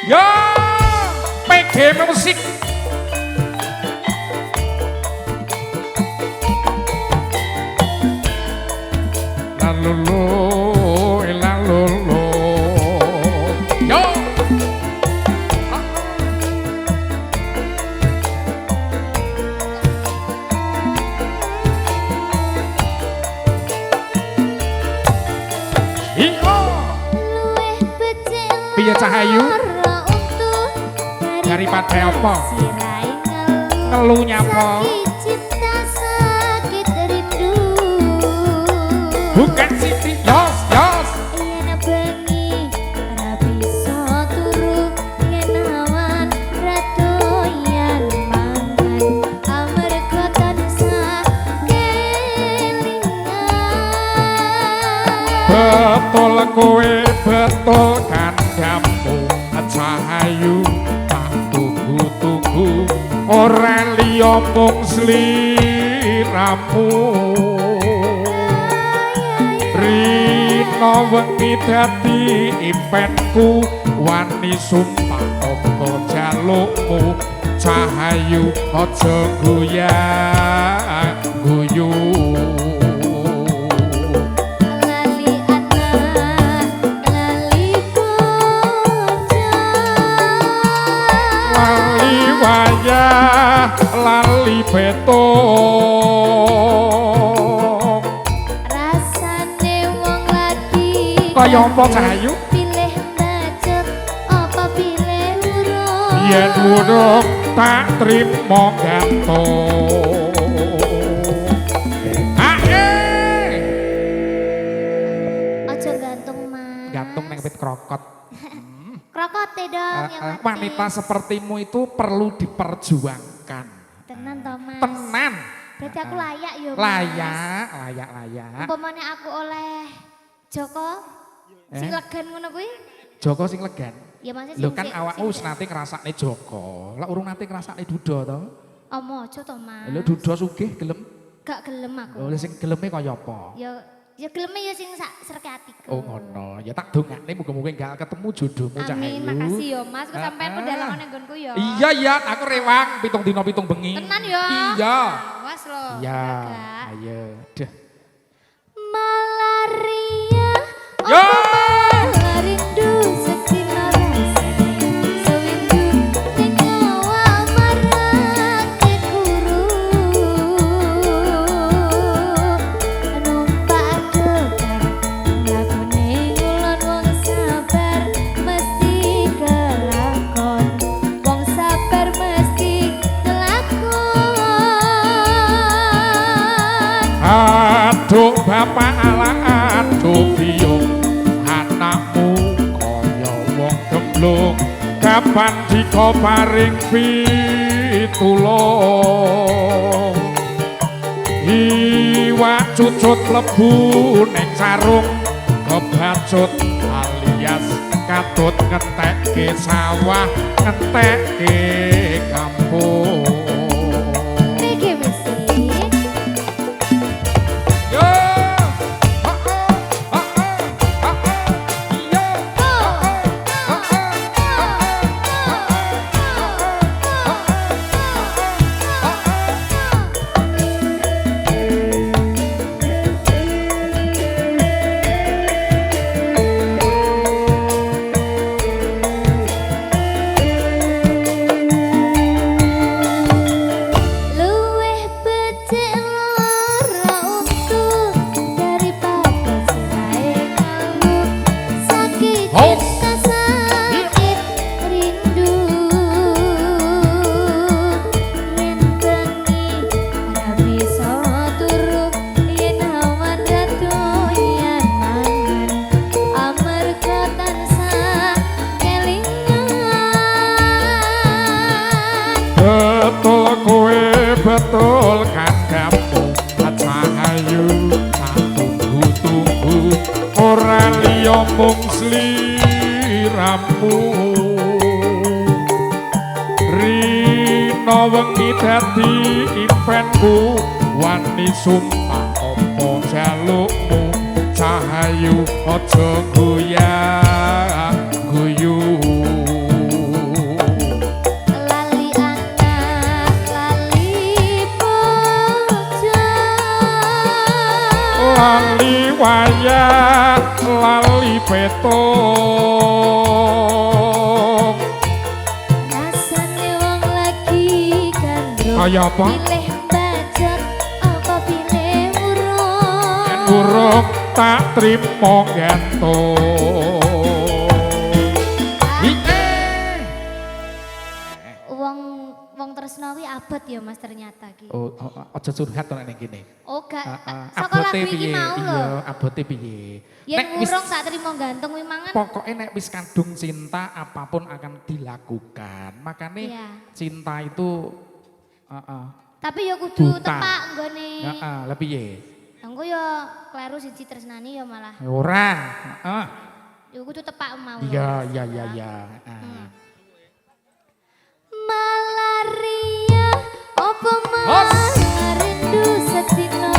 Yo, PG Musik. Lalulu, lalulu. Yo. Iyo. Piye Cahayu? Daripada apa? Ngelunya apa? Bukan Siti, yos, yos. Betul kowe, betul kan kamu Cahayu. Tunggu ora liya mung sliramu rino wengi dadi impenku wani sumpah apa jalukmu Cahayu aja goyah guyu wayah lali betong rasane wong lagi kaya apa Cahayu pilih bacot apa pilih urung yen urung tak trimo gantung ae aja gantung mas gantung nang wit krokot krokote dong yang wanita sepertimu itu perlu diperjuangkan. tenan toh mas Tenan. berarti aku layak yo mas Layak. umpamane aku oleh Joko sing legan ngono kuwi Joko sing legan. ya mas Lho kan awakmu wis nate ngrasakne Joko. Lah urung nate ngrasakne Duda to. omo aja to mas Lho Duda sugih gelem. gak gelem aku Lho sing geleme kaya apa? ya geleme ya sing sak serke atiku Oh ngono. Ya tak dongakne muga-muga enggak ketemu jodohmu Cahayu. amin makasih yo mas kok sampean kok dalangan nggonku yo Iya aku rewang 7 dina 7 bengi. tenan yo Iya. awas lo Iya. Ayo. Dah. malaria Yo. rindu sekina rasane sewindu ning awak marake guru numpak dokar lagune ngulon wong sabar mesti kelakon wong sabar mesti kelakon Aduh bapak ala aduh biyung anakmu kaya wong gemblung kapan dika paring pitulung iwak cucut lebu ning sarung kebacut alias katut ngetekke sawah ngetekke kampung PG Musik betul kan kamu Cahayu tunggu ora liya mung sliramu rino wengi dadi impenku wani sumpah apa jalukmu Cahayu aja goyah guyu gantung. Rasane wong lagi gandrung. Kaya apa? Pilih bajot apa pilih urung. Yen urung tak trimo gantung. Wong tresno kuwi abot ya Mas ternyata ki. Oh, aja curhat to nek kene. Oh gak. Saka lagu iki mau lho. Iya, abote piye? Yen urung tak trimo gantung kuwi mangan. Pokoknya nek wis kadung cinta apapun akan dilakukan. Makanya Iya. cinta itu Tapi ya kudu Buta. tepak nggone. lebih ye. Engko ya kleru siji tresnani ya malah. Ora, Ya kudu tepak mau. iya iya iya iya. Malaria apa Hos. rindu sedina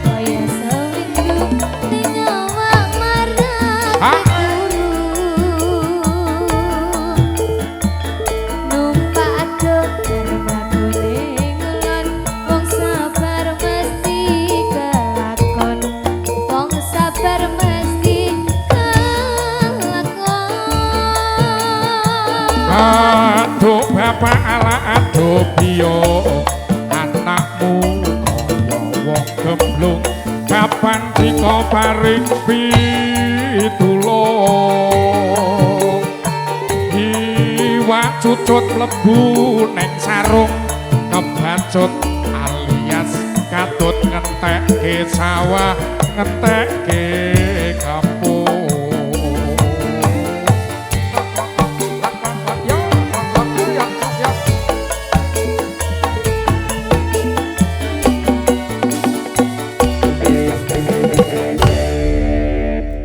kaya seminggu ning awak marang Hah? numpak dokter mlakune ngulon wong sabar mesti kelakon wong sabar mesti kelakon. Aduh bapak ala aduh biyo anakmu kaya wong gemblung kapan dika paring pitulung iwak cucut mlebu ning sarung kebacut alias katut ngentekke sawah ngentekke kampung.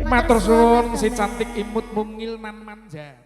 Matur suwun si cantik imut mungil nan manja.